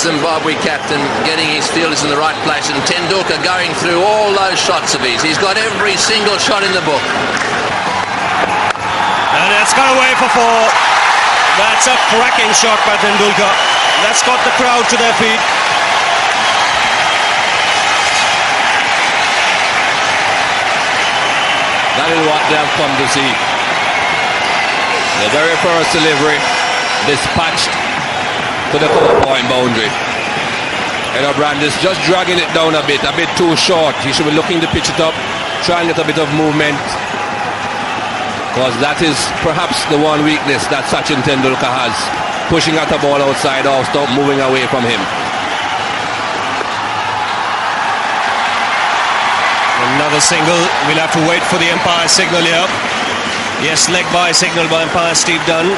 Zimbabwe captain getting his fielders in the right place, and Tendulkar going through all those shots of his. He's got every single shot in the book. And it's got away for 4. That's a cracking shot by Tendulkar. That's got the crowd to their feet. That is what they have come to see. The very first delivery dispatched to the point boundary. Brandis just dragging it down a bit too short. He should be looking to pitch it up, try and get a bit of movement, because that is perhaps the one weakness that Sachin Tendulkar has, pushing at the ball outside off, stop moving away from him. Another single. We'll have to wait for the umpire signal here. Yes, leg by signal by umpire Steve Dunn.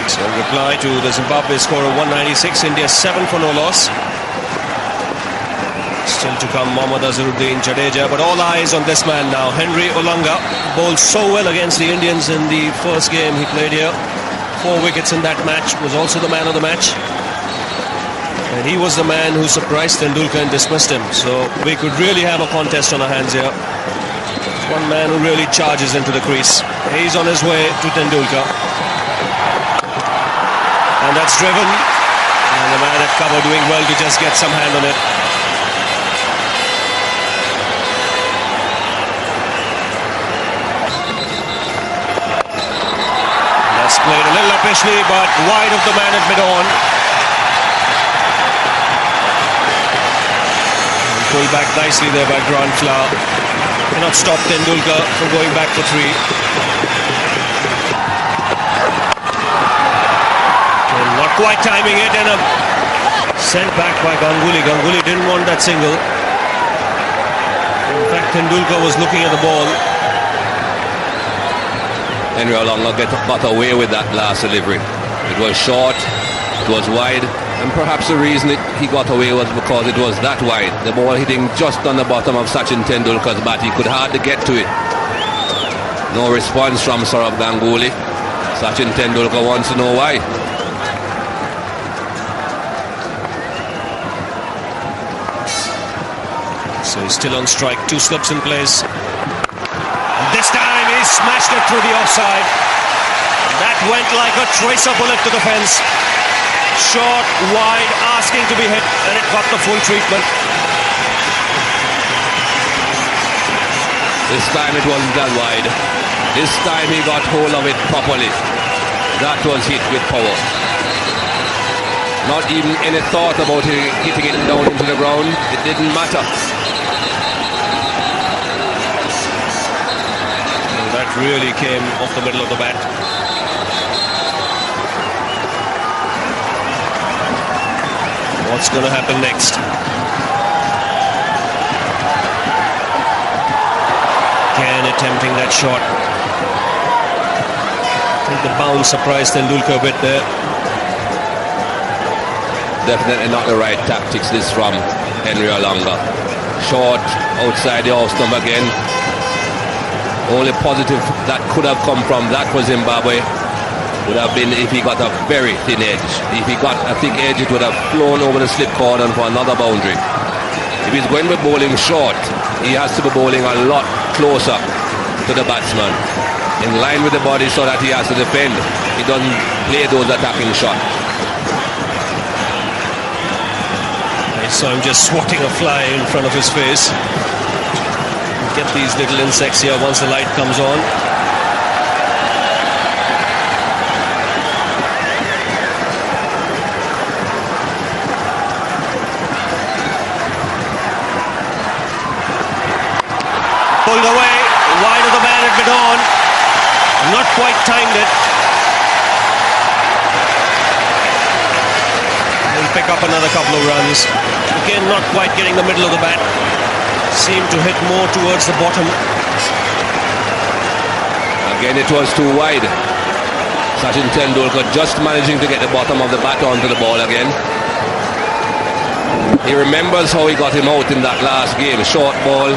So reply to the Zimbabwe score of 196, India 7 for no loss. Still to come Mohammad Azharuddin Jadeja, but all eyes on this man now. Henry Olenga bowled so well against the Indians in the first game he played here. 4 wickets in that match, was also the man of the match. And he was the man who surprised Tendulkar and dismissed him. So we could really have a contest on our hands here. One man who really charges into the crease. He's on his way to Tendulkar. And that's driven. And the man at cover doing well to just get some hand on it. That's played a little upishly, but wide of the man at mid-on. Pulled back nicely there by Grant Flower. Cannot stop Tendulkar from going back for 3. And not quite timing it, and a sent back by Ganguly. Ganguly didn't want that single. In fact, Tendulkar was looking at the ball. Henry Olenga got away with that last delivery. It was short, it was wide, and perhaps the reason he got away was because it was that wide. The ball hitting just on the bottom of Sachin Tendulkar's bat. He could hardly get to it. No response from Saurav Ganguly. Sachin Tendulkar wants to know why. So he's still on strike. 2 slips in place. And this time he smashed it through the offside. That went like a tracer bullet to the fence. Short, wide, asking to be hit, and it got the full treatment. This time it wasn't that wide. This time he got hold of it properly. That was hit with power. Not even any thought about hitting it down into the ground. It didn't matter. And that really came off the middle of the bat. What's going to happen next? Again attempting that shot. I think the bounce surprised Tendulkar a bit there. Definitely not the right tactics, this from Henry Olenga. Short, outside the off stump again. Only positive that could have come from that was Zimbabwe would have been if he got a very thin edge. If he got a thick edge, it would have flown over the slip corner for another boundary. If he's going to be bowling short, he has to be bowling a lot closer to the batsman, in line with the body, so that he has to defend. He doesn't play those attacking shots. I saw him just swatting a fly in front of his face. Get these little insects here once the light comes on. Pulled away, wide of the man at mid-on. Not quite timed it. He'll pick up another couple of runs. Again, not quite getting the middle of the bat. Seemed to hit more towards the bottom. Again, it was too wide. Sachin Tendulkar just managing to get the bottom of the bat onto the ball again. He remembers how he got him out in that last game. Short ball,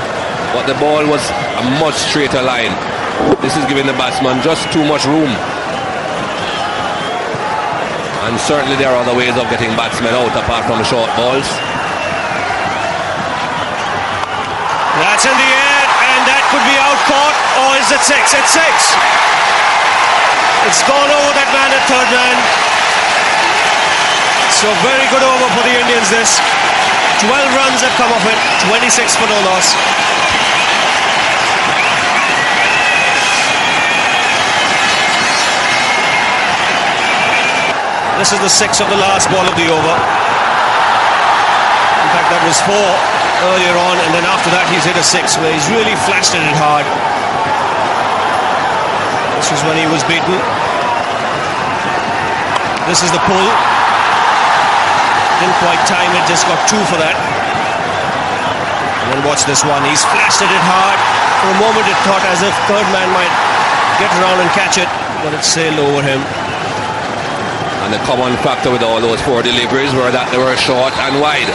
but the ball was a much straighter line. This is giving the batsman just too much room. And certainly there are other ways of getting batsmen out apart from short balls. That's in the air, and that could be out caught, or is it six? It's six. It's gone over that man at third man. So very good over for the Indians this. 12 runs have come off it, 26 for no loss. This is the sixth of the last ball of the over. In fact, that was 4 earlier on, and then after that he's hit a 6 where he's really flashed at it hard. This was when he was beaten. This is the pull. Didn't quite time it, just got 2 for that. And then watch this one, he's flashed at it hard. For a moment it thought as if third man might get around and catch it, but it sailed over him. And the common factor with all those 4 deliveries were that they were short and wide.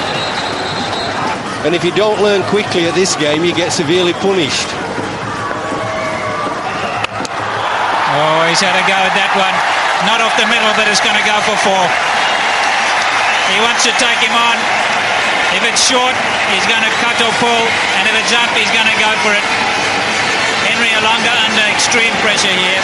And if you don't learn quickly at this game, you get severely punished. Oh, he's had a go at that one. Not off the middle, but it's going to go for 4. He wants to take him on. If it's short, he's going to cut or pull. And if it's up, he's going to go for it. Henry Olenga under extreme pressure here.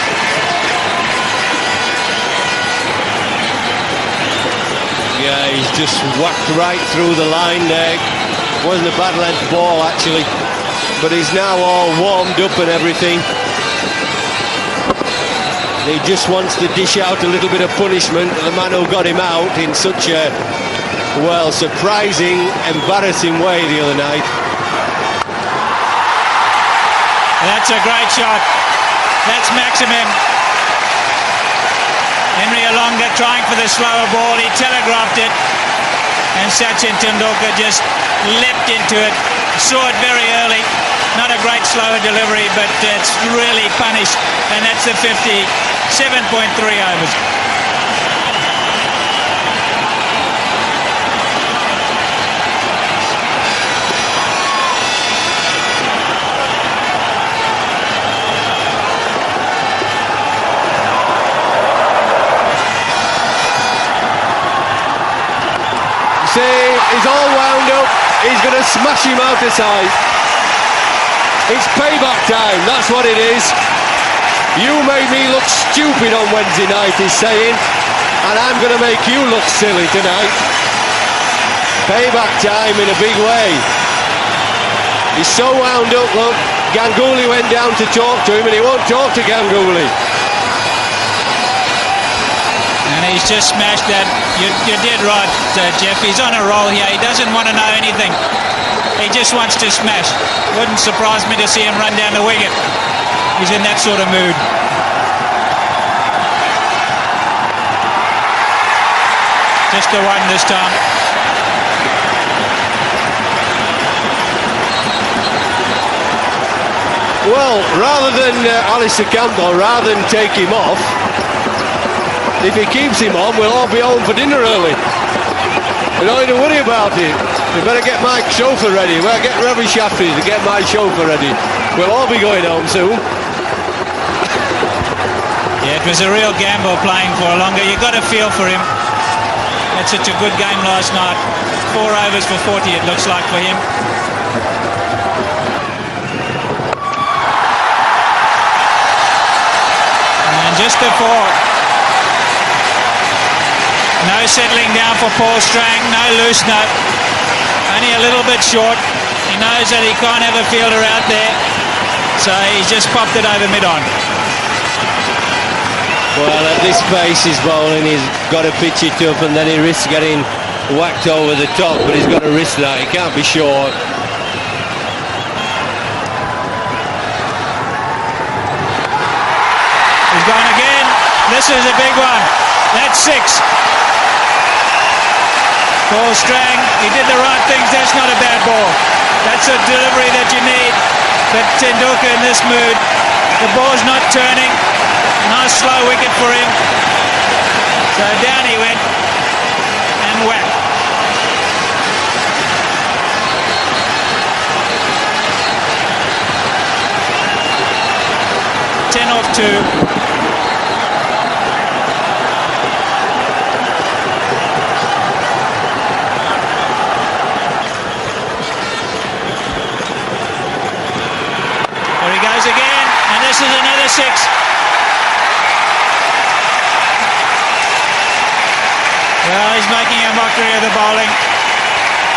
Yeah, he's just whacked right through the line there. Wasn't a bad length ball actually, but he's now all warmed up and everything. He just wants to dish out a little bit of punishment to the man who got him out in such a, well, surprising, embarrassing way the other night. That's a great shot. That's maximum. Henry Olenga trying for the slower ball. He telegraphed it, and Sachin just leapt into it. Saw it very early. Not a great slower delivery, but it's really punished, and that's the 57.3 overs. See, he's all wound up. He's going to smash him out of sight. It's payback time, that's what it is. You made me look stupid on Wednesday night, he's saying, and I'm going to make you look silly tonight. Payback time in a big way. He's so wound up, look. Ganguly went down to talk to him, and he won't talk to Ganguly. And he's just smashed that. You did right, Jeff. He's on a roll here. He doesn't want to know anything. He just wants to smash. Wouldn't surprise me to see him run down the wicket. He's in that sort of mood. Just the one this time. Well, rather than Alistair Campbell, rather than take him off, if he keeps him on, we'll all be home for dinner early. We don't need to worry about it. We better get my chauffeur ready. We'll get Ravi Shafri to get my chauffeur ready. We'll all be going home soon. Yeah, it was a real gamble playing for Olenga. You got a feel for him. Had such a good game last night. 4 overs for 40, it looks like, for him. And just the 4. No settling down for Paul Strang, no loosener, only a little bit short. He knows that he can't have a fielder out there, so he's just popped it over mid-on. Well, at this pace he's bowling, he's got to pitch it up and then he risks getting whacked over the top, but he's got to risk that, he can't be short. He's gone again. This is a big one. That's 6. Paul Strang, he did the right things. That's not a bad ball. That's a delivery that you need. But Tendulkar in this mood, the ball's not turning. Nice slow wicket for him. So down he went and whack. Ten off 2. He's making a mockery of the bowling.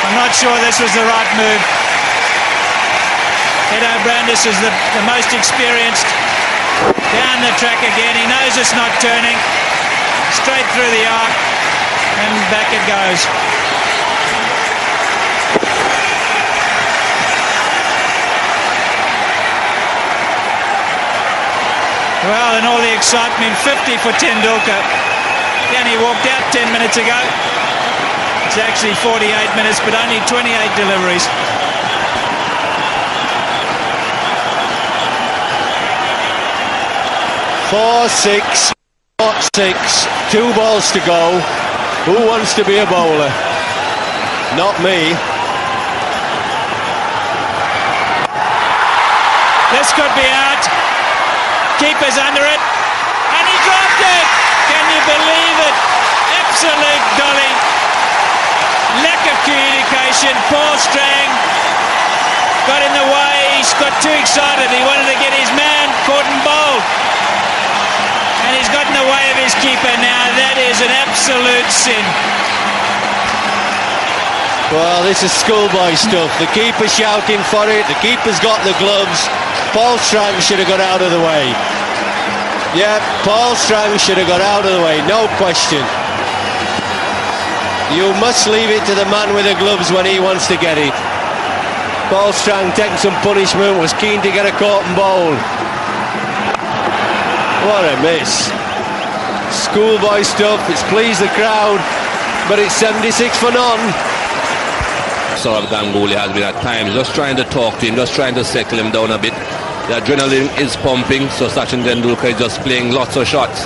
I'm not sure this was the right move. Edo Brandis is the most experienced. Down the track again. He knows it's not turning. Straight through the arc. And back it goes. Well, in all the excitement, 50 for Tendulkar. He only walked out 10 minutes ago. It's actually 48 minutes, but only 28 deliveries. Four, six, 2 balls to go. Who wants to be a bowler? Not me. This could be out. Keeper's under it. And he dropped it! Can you believe it? Absolute dolly. Lack of communication. Paul Strang got in the way. He's got too excited. He wanted to get his man caught and bowled. And he's got in the way of his keeper now. That is an absolute sin. Well, this is schoolboy stuff. The keeper's shouting for it. The keeper's got the gloves. Paul Strang should have got out of the way. Yeah, Paul Strang should have got out of the way, no question. You must leave it to the man with the gloves when he wants to get it. Paul Strang taking some punishment, was keen to get a caught and bowl. What a miss. Schoolboy stuff, it's pleased the crowd, but it's 76 for none. Saurav Ganguly has been at times just trying to talk to him, just trying to settle him down a bit. The adrenaline is pumping, so Sachin Tendulkar is just playing lots of shots.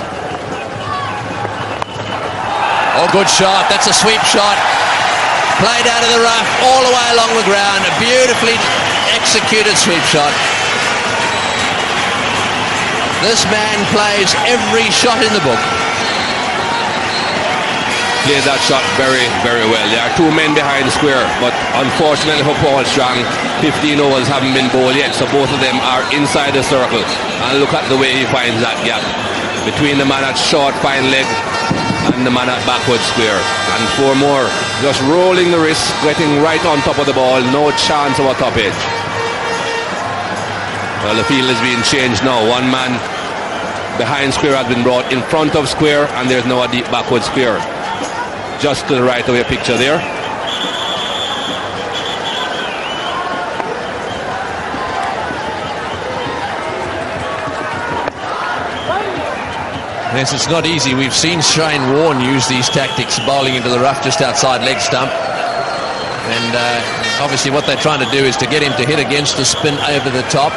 Oh, good shot. That's a sweep shot. Played out of the rough, all the way along the ground. A beautifully executed sweep shot. This man plays every shot in the book. Played that shot very, very well. There are 2 men behind the square, but unfortunately for Paul Strang, 15 overs haven't been bowled yet, so both of them are inside the circle. And look at the way he finds that gap between the man at short fine leg and the man at backward square. And 4 more, just rolling the wrist, getting right on top of the ball, no chance of a top edge. Well, the field is being changed now. 1 man behind square has been brought in front of square, and there's now a deep backward square. Just to the right of your picture there. Yes, it's not easy. We've seen Shane Warne use these tactics, bowling into the rough just outside leg stump. And obviously what they're trying to do is to get him to hit against the spin over the top.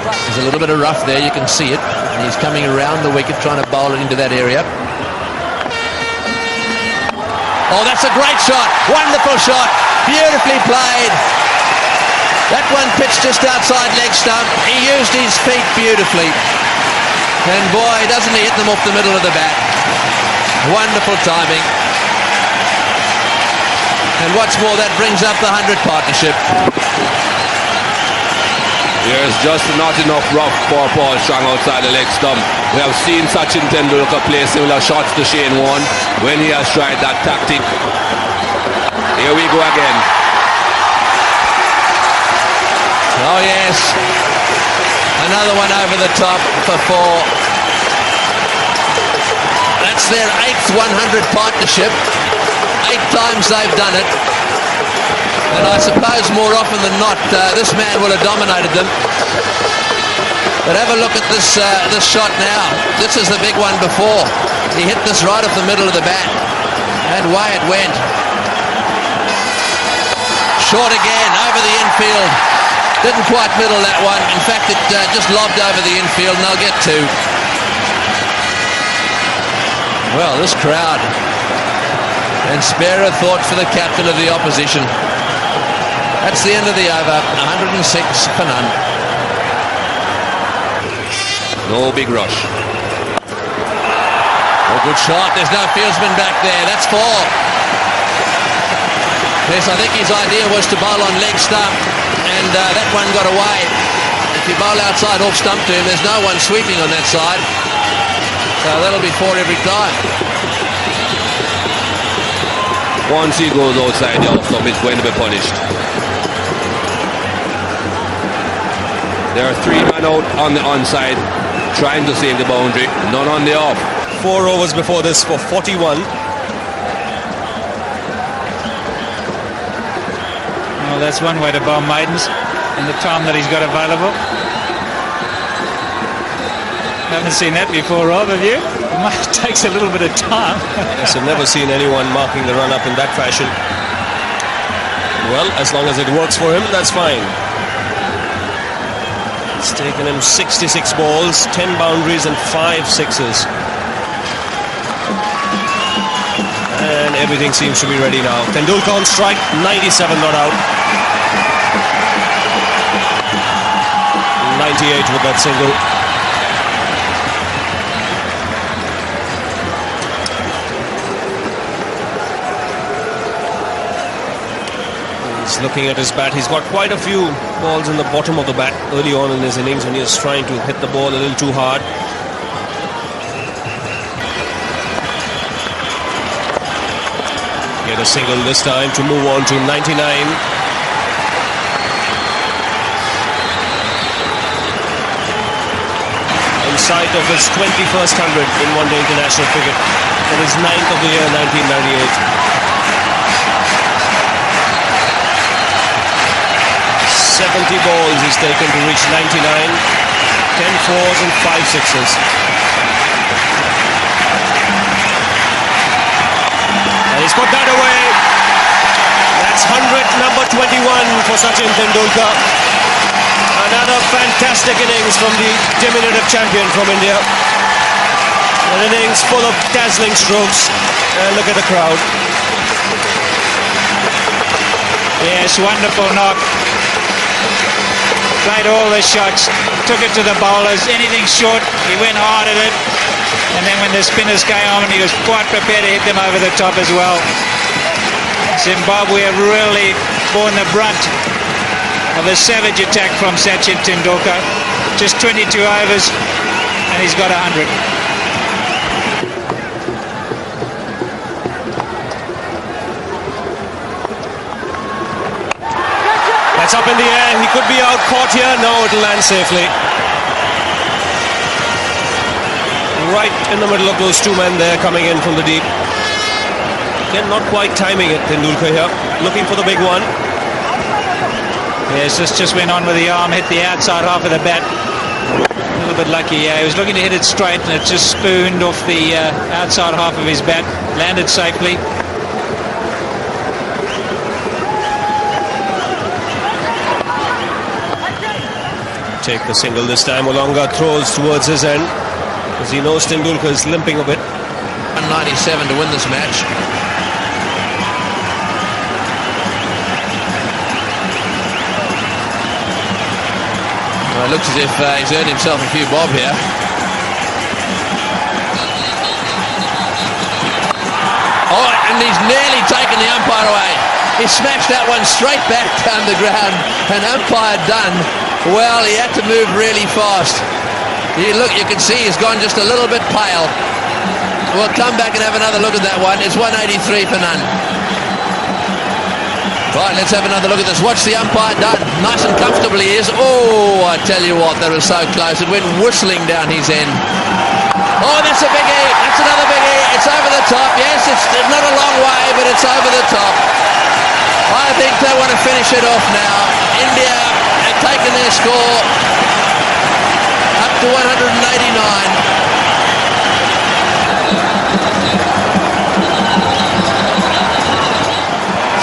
There's a little bit of rough there, you can see it. And he's coming around the wicket trying to bowl it into that area. Oh, that's a great shot. Wonderful shot. Beautifully played. That one pitched just outside leg stump. He used his feet beautifully. And boy, doesn't he hit them off the middle of the bat. Wonderful timing. And what's more, that brings up the 100 partnership. There's just not enough rough for Paul Strang outside the leg stump. We have seen Sachin Tendulkar play similar shots to Shane Warne when he has tried that tactic. Here we go again. Oh yes. Another one over the top for 4. That's their 8th 100 partnership. 8 times they've done it. And I suppose more often than not, this man will have dominated them. But have a look at this shot now. This is the big one before. He hit this right off the middle of the bat. And away it went. Short again, over the infield. Didn't quite middle that one. In fact, it just lobbed over the infield, and they'll get 2. Well, this crowd. And spare a thought for the captain of the opposition. That's the end of the over. 106 for none. No big rush. Oh, good shot. There's no fieldsman back there. That's 4. Yes, I think his idea was to bowl on leg stump, and that one got away. If you bowl outside off stump to him, there's no one sweeping on that side. So that'll be 4 every time. Once he goes outside the off stump, he's going to be punished. There are 3 men out on the onside trying to save the boundary, none on the off. 4 overs before this for 41. Well, that's one way to bowl maidens in the time that he's got available. Haven't seen that before, Rob, have you? It takes a little bit of time. Yes, I've never seen anyone marking the run-up in that fashion. Well, as long as it works for him, that's fine. It's taken him 66 balls, 10 boundaries and 5 sixes. And everything seems to be ready now. Tendulkar on strike, 97 not out. 98 with that single. He's looking at his bat. He's got quite a few balls in the bottom of the bat early on in his innings when he was trying to hit the ball a little too hard. Get a single this time to move on to 99. In sight of his 21st 100 in one-day international cricket. For his 9th of the year, 1998. 70 balls he's taken to reach 99. 10 fours and 5 sixes. And he's put that away. That's 100 number 21 for Sachin Tendulkar. Another fantastic innings from the diminutive champion from India. An innings full of dazzling strokes. And look at the crowd. Yes, wonderful knock. Played all the shots, took it to the bowlers. Anything short, he went hard at it. And then when the spinners came on, he was quite prepared to hit them over the top as well. Zimbabwe have really borne the brunt of a savage attack from Sachin Tendulkar. Just 22 overs and he's got 100. That's up in the air. He could be out caught here. No, it'll land safely. Right in the middle of those 2 men there coming in from the deep. Again, not quite timing it, Tendulkar here. Looking for the big one. Yes, this just went on with the arm, hit the outside half of the bat. A little bit lucky, yeah. He was looking to hit it straight and it just spooned off the outside half of his bat. Landed safely. Take the single this time. Olenga throws towards his end because he knows Tendulkar is limping a bit. 197 to win this match. Well, it looks as if he's earned himself a few bob here. Oh, and he's nearly taken the umpire away. He smashed that one straight back down the ground, and umpire done. Well, he had to move really fast. You can see he's gone just a little bit pale. We'll come back and have another look at that one. It's 183 for none. Right, let's have another look at this. What's the umpire done? Nice and comfortably he is. Oh, I tell you what, that was so close. It went whistling down his end. Oh, that's a biggie. That's another biggie. It's over the top. Yes, it's not a long way, but it's over the top. I think they want to finish it off now. India have taken their score up to 189.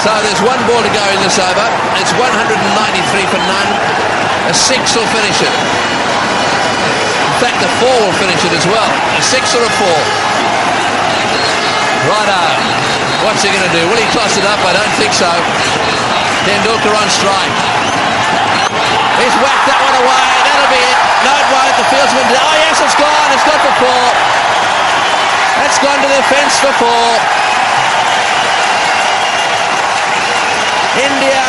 So there's 1 ball to go in this over. It's 193 for none. A 6 will finish it. In fact, a 4 will finish it as well. A 6 or a 4. Righto. What's he going to do? Will he toss it up? I don't think so. Tendulkar on strike. He's whacked that one away. That'll be it. No, it won't. The fieldsman. Oh, yes, it's gone. It's got for 4. That's gone to the fence for 4. India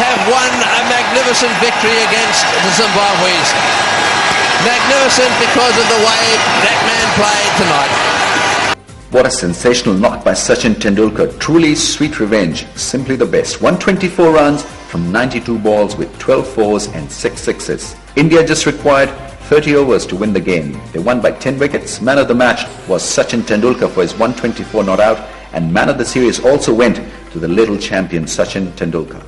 have won a magnificent victory against the Zimbabweans. Magnificent because of the way that man played tonight. What a sensational knock by Sachin Tendulkar. Truly sweet revenge. Simply the best. 124 runs from 92 balls with 12 fours and 6 sixes. India just required 30 overs to win the game. They won by 10 wickets. Man of the match was Sachin Tendulkar for his 124 not out, and man of the series also went to the little champion Sachin Tendulkar.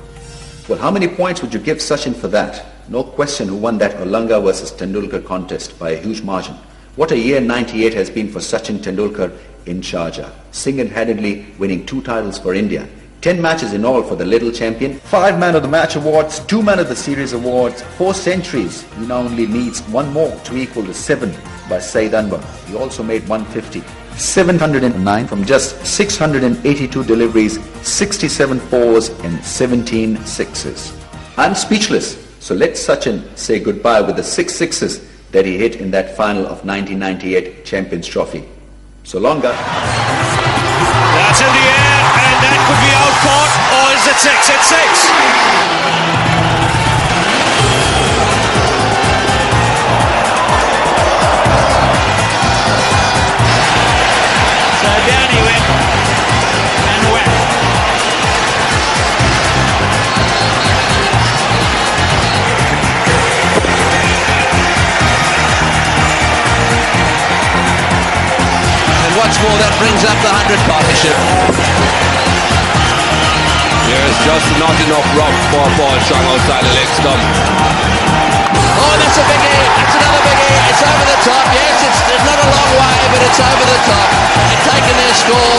Well, how many points would you give Sachin for that? No question who won that Olenga versus Tendulkar contest by a huge margin. What a year 98 has been for Sachin Tendulkar in Sharjah, single-handedly winning 2 titles for India. 10 matches in all for the little champion, 5 man of the match awards, 2 man of the series awards, 4 centuries. He now only needs 1 more to equal the 7 by Saeed Anwar. He also made 150. 709 from just 682 deliveries, 67 fours and 17 sixes. I'm speechless, so let Sachin say goodbye with the 6 sixes that he hit in that final of 1998 Champions Trophy. So longer. That's in the air, and that could be out caught, or is it 6? It's 6. So down he went and whack. And what's more, that brings up the 100 partnership. There's just not enough rough for Paul Strong outside the leg stump. Oh, that's a biggie. That's another biggie. It's over the top. Yes, it's not a long way, but it's over the top. They've taken their score.